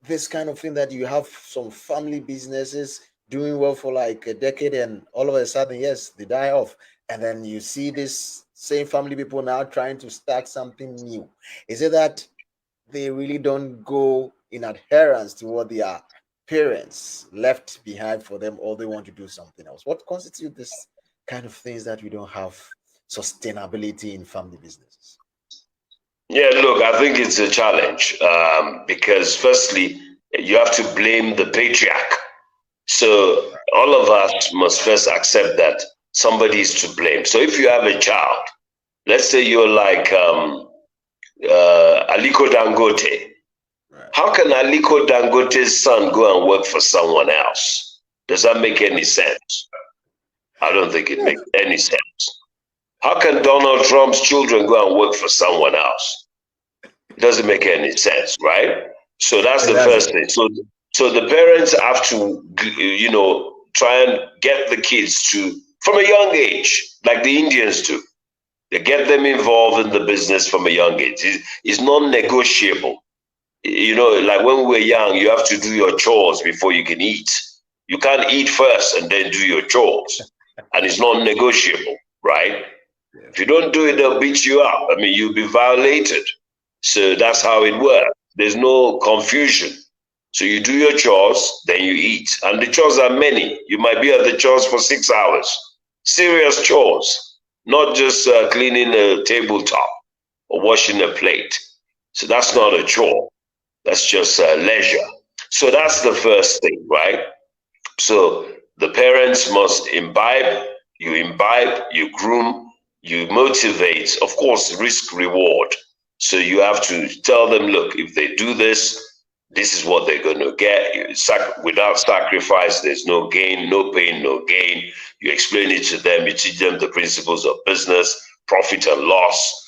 B: this kind of thing that you have some family businesses doing well for like a decade and all of a sudden, yes, they die off, and then you see this same family people now trying to start something new? Is it that they really don't go in adherence to what their parents left behind for them, or they want to do something else? What constitutes this kind of things that we don't have sustainability in family businesses?
C: Yeah, look, I think it's a challenge because firstly, you have to blame the patriarch. So all of us must first accept that somebody is to blame. So if you have a child, let's say you're like Aliko Dangote. How can Aliko Dangote's son go and work for someone else? Does that make any sense? I don't think it makes any sense. How can Donald Trump's children go and work for someone else? It doesn't make any sense, right? So that's the first thing. So the parents have to, try and get the kids to, from a young age, like the Indians do. They get them involved in the business from a young age. It's non-negotiable. Like when we were young, you have to do your chores before you can eat. You can't eat first and then do your chores. And it's not negotiable, right? If you don't do it, they'll beat you up. I mean, you'll be violated. So that's how it works. There's no confusion. So you do your chores, then you eat. And the chores are many. You might be at the chores for 6 hours. Serious chores, not just cleaning a tabletop or washing a plate. So that's not a chore. That's just leisure. So that's the first thing, right? So the parents must imbibe, you groom, you motivate, of course, risk reward. So you have to tell them, look, if they do this, this is what they're going to get. Without sacrifice, there's no gain, no pain, no gain. You explain it to them, you teach them the principles of business, profit and loss,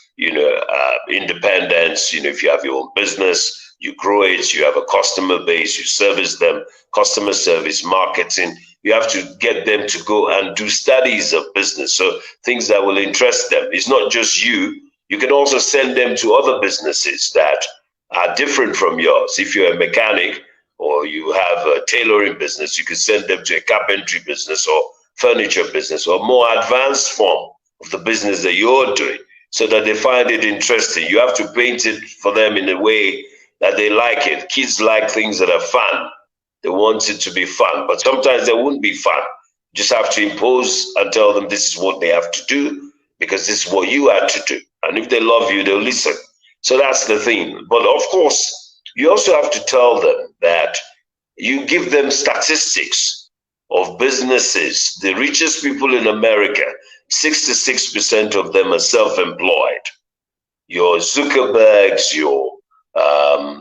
C: independence. If you have your own business, you grow it, you have a customer base, you service them, customer service, marketing. You have to get them to go and do studies of business. So things that will interest them. It's not just you. You can also send them to other businesses that are different from yours. If you're a mechanic or you have a tailoring business, you can send them to a carpentry business or furniture business or more advanced form of the business that you're doing so that they find it interesting. You have to paint it for them in a way that they like it. Kids like things that are fun. They want it to be fun, but sometimes they wouldn't be fun. You just have to impose and tell them this is what they have to do because this is what you had to do. And if they love you, they'll listen. So that's the thing. But of course, you also have to tell them that you give them statistics of businesses. The richest people in America, 66% of them are self-employed. Your Zuckerbergs,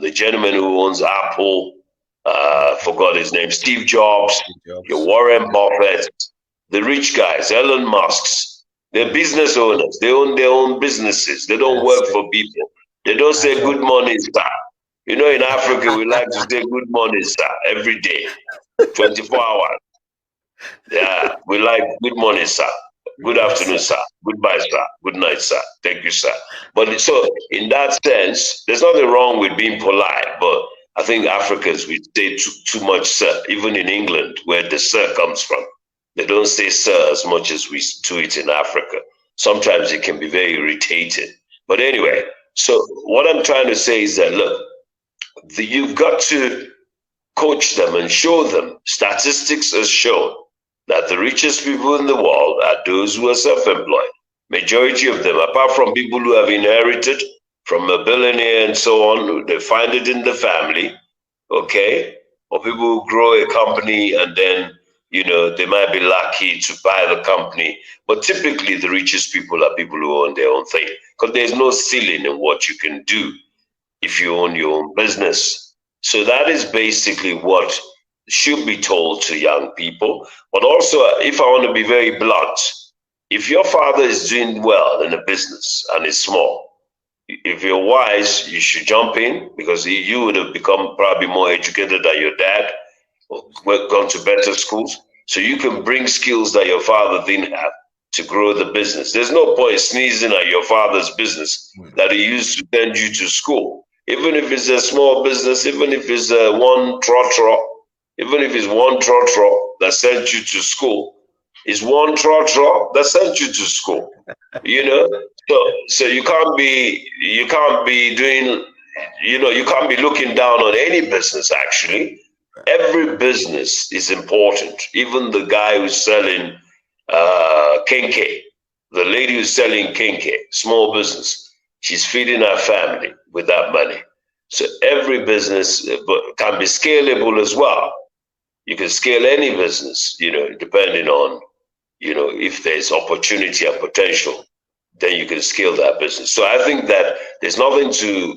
C: the gentleman who owns Apple, forgot his name, Steve Jobs, your Warren Buffett, the rich guys, Elon Musk's, they're business owners. They own their own businesses. They don't work for people. They don't say good morning, sir. In Africa, we like to say good morning, sir, every day, 24 hours. Yeah, we like good morning, sir. Good afternoon, sir. Goodbye, sir. Good night, sir. Thank you, sir. But so in that sense, there's nothing wrong with being polite, but I think Africans, we say too much, sir. Even in England, where the sir comes from, they don't say sir as much as we do it in Africa. Sometimes it can be very irritating. But anyway, so what I'm trying to say is that, look, you've got to coach them and show them. Statistics has shown that the richest people in the world are those who are self-employed. Majority of them, apart from people who have inherited from a billionaire and so on, they find it in the family, okay? Or people who grow a company and then, they might be lucky to buy the company. But typically the richest people are people who own their own thing because there's no ceiling in what you can do if you own your own business. So that is basically what should be told to young people. But also, if I want to be very blunt, if your father is doing well in a business and it's small, if you're wise, you should jump in because you would have become probably more educated than your dad or gone to better schools. So you can bring skills that your father didn't have to grow the business. There's no point sneezing at your father's business that he used to send you to school. Even if it's a small business, even if it's one trotro, even if it's one trotro that sent you to school, it's one trotro that sent you to school. So you can't be doing, you can't be looking down on any business actually. Every business is important. Even the guy who's selling kenke, the lady who's selling kenke, small business, she's feeding her family with that money. So every business can be scalable as well. You can scale any business, depending on, if there's opportunity and potential, then you can scale that business. So I think that there's nothing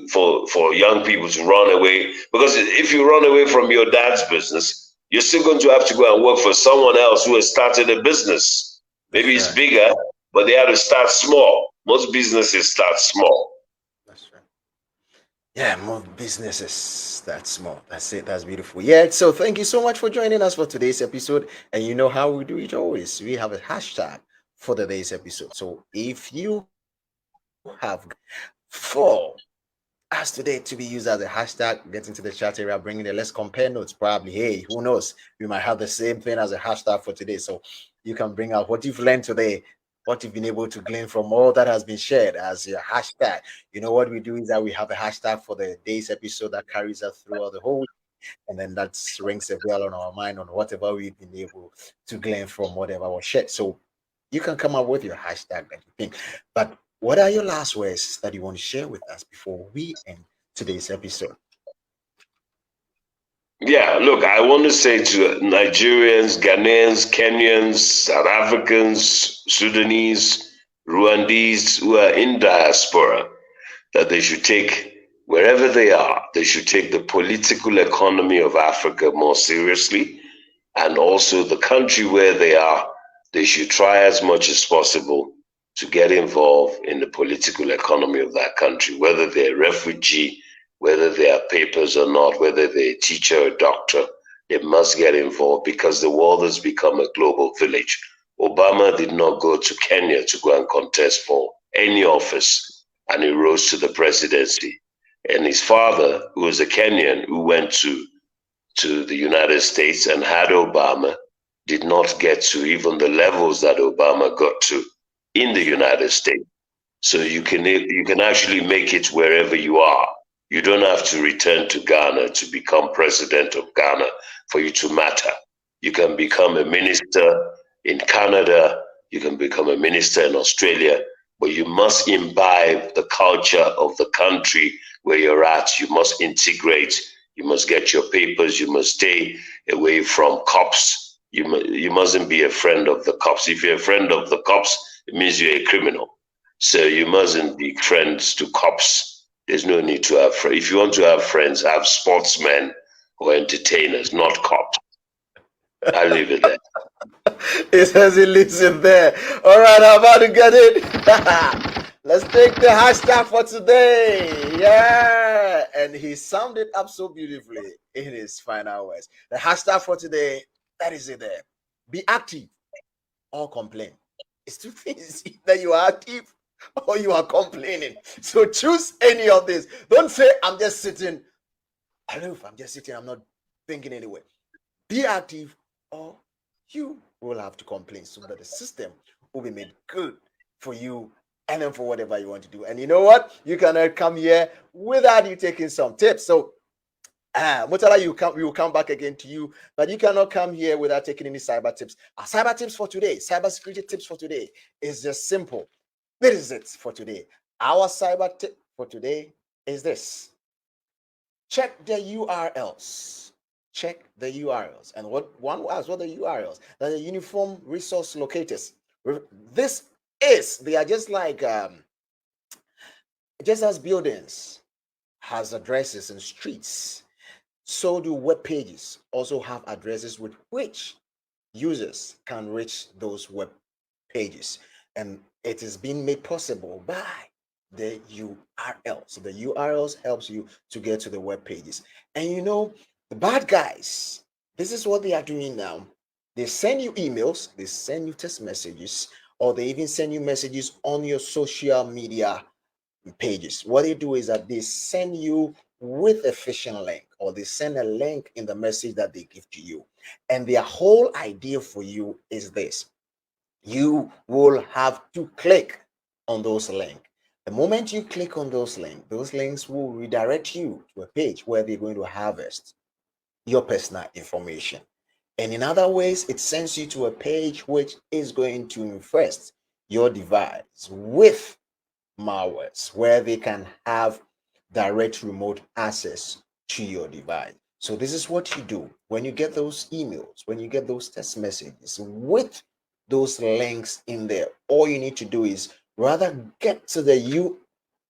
C: for young people to run away, because if you run away from your dad's business, you're still going to have to go and work for someone else who has started a business. Maybe it's bigger, but they have to start small. Most businesses start small.
B: That's right. Yeah, more businesses. That's small. That's it. That's beautiful. Yeah. So thank you so much for joining us for today's episode. And you know how we do it always. We have a hashtag for today's episode. So if you have for as today to be used as a hashtag. Get into the chat area, bringing it. Let's compare notes. Probably, hey, who knows? We might have the same thing as a hashtag for today. So you can bring out what you've learned today, what you've been able to glean from all that has been shared as your hashtag. You know what we do is that we have a hashtag for the day's episode that carries us throughout the whole, and then that rings a bell on our mind on whatever we've been able to glean from whatever was shared. So you can come up with your hashtag that you think. But what are your last words that you want to share with us before we end today's episode?
C: Yeah, look, I want to say to Nigerians, Ghanaians, Kenyans, South Africans, Sudanese, Rwandese who are in diaspora that they should take, wherever they are, they should take the political economy of Africa more seriously. And also the country where they are, they should try as much as possible to get involved in the political economy of that country, whether they're a refugee, whether they have papers or not, whether they're a teacher or a doctor, they must get involved because the world has become a global village. Obama did not go to Kenya to go and contest for any office, and he rose to the presidency. And his father, who was a Kenyan, who went to the United States and had Obama, did not get to even the levels that Obama got to in the United States. So you can actually make it wherever you are. You don't have to return to Ghana to become president of Ghana for you to matter. You can become a minister in Canada, you can become a minister in Australia, but you must imbibe the culture of the country where you're at. You must integrate, you must get your papers, you must stay away from cops. You mustn't be a friend of the cops. If you're a friend of the cops, it means you're a criminal. So you mustn't be friends to cops. There's no need to have friends. If you want to have friends, have sportsmen or entertainers, not cops. I'll leave it there.
B: It says he lives in there. All right, I'm about to get it. Let's take the hashtag for today. Yeah. And he summed it up so beautifully in his final words. The hashtag for today, that is it there. Be active or complain. It's two things: that you are active or you are complaining. So choose any of this. Don't say, I'm just sitting. I don't know if I'm just sitting, I'm not thinking anyway. Be active or you will have to complain so that the system will be made good for you and then for whatever you want to do. And you know what? You cannot come here without you taking some tips. So Mutala, we will come back again to you, but you cannot come here without taking any cyber tips. Our cyber tips for today, cyber security tips for today is just simple. This is it for today. Our cyber tip for today is this: check the URLs. Check the URLs. And what one was, what the URLs? They're the uniform resource locators. This is, they are just like just as buildings has addresses and streets, so do web pages also have addresses with which users can reach those web pages. And it is being made possible by the URL. So the URLs helps you to get to the web pages. And you know, the bad guys, this is what they are doing now. They send you emails, they send you text messages, or they even send you messages on your social media pages. What they do is that they send you with a phishing link, or they send a link in the message that they give to you. And their whole idea for you is this: you will have to click on those links. The moment you click on those links will redirect you to a page where they're going to harvest your personal information. And in other ways, it sends you to a page which is going to infest your device with malwares, where they can have direct remote access to your device. So this is what you do when you get those emails, when you get those text messages with those links in there. All you need to do is rather get to the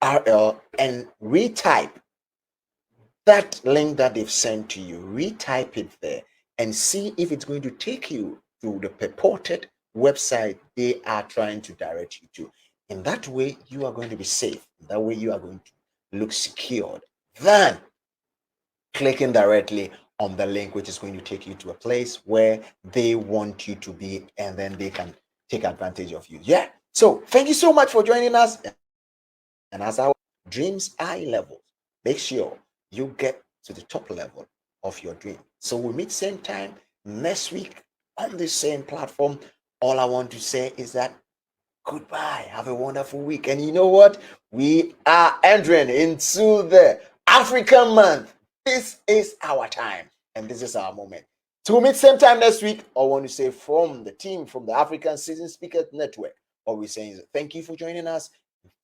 B: URL and retype that link that they've sent to you, retype it there and see if it's going to take you to the purported website they are trying to direct you to. In that way, you are going to be safe. That way, you are going to look secured than clicking directly on the link, which is going to take you to a place where they want you to be, and then they can take advantage of you. Yeah. So thank you so much for joining us. And as our dreams eye level, make sure you get to the top level of your dream. So we meet same time next week on the same platform. All I want to say is that goodbye. Have a wonderful week. And you know what? We are entering into the African month. This is our time and this is our moment. To meet same time next week, I want to say from the team from the African Season Speakers Network, what we're saying is thank you for joining us.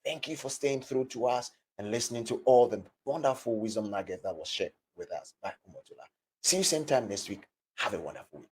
B: Thank you for staying through to us and listening to all the wonderful wisdom nuggets that was shared with us by Umotula. See you same time next week. Have a wonderful week.